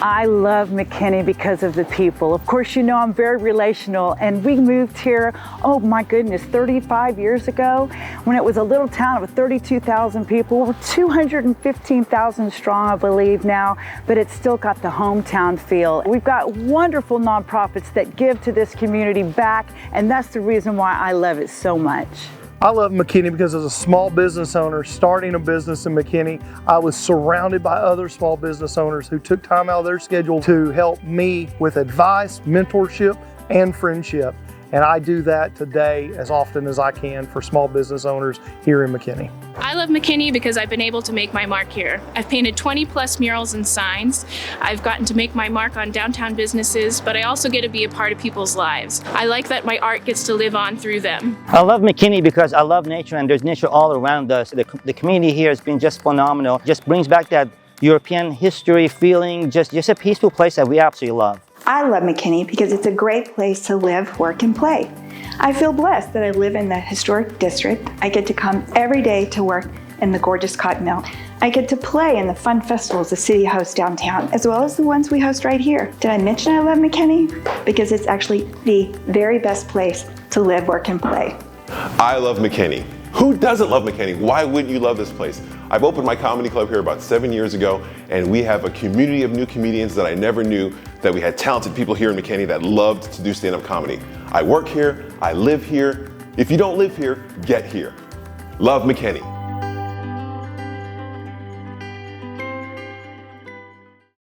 I love McKinney because of the people. Of course, you know I'm very relational, and we moved here, oh my goodness, 35 years ago when it was a little town of 32,000 people. We're 215,000 strong, I believe now, but it's still got the hometown feel. We've got wonderful nonprofits that give to this community back, and that's the reason why I love it so much. I love McKinney because as a small business owner starting a business in McKinney, I was surrounded by other small business owners who took time out of their schedule to help me with advice, mentorship, and friendship. And I do that today as often as I can for small business owners here in McKinney. I love McKinney because I've been able to make my mark here. I've painted 20+ murals and signs. I've gotten to make my mark on downtown businesses, but I also get to be a part of people's lives. I like that my art gets to live on through them. I love McKinney because I love nature, and there's nature all around us. The community here has been just phenomenal. Just brings back that European history feeling, just a peaceful place that we absolutely love. I love McKinney because it's a great place to live, work, and play. I feel blessed that I live in the historic district. I get to come every day to work in the gorgeous cotton mill. I get to play in the fun festivals the city hosts downtown, as well as the ones we host right here. Did I mention I love McKinney? Because it's actually the very best place to live, work, and play. I love McKinney. Who doesn't love McKinney? Why wouldn't you love this place? I've opened my comedy club here about 7 years ago, and we have a community of new comedians that I never knew that we had talented people here in McKinney that loved to do stand-up comedy. I work here, I live here. If you don't live here, get here. Love McKinney.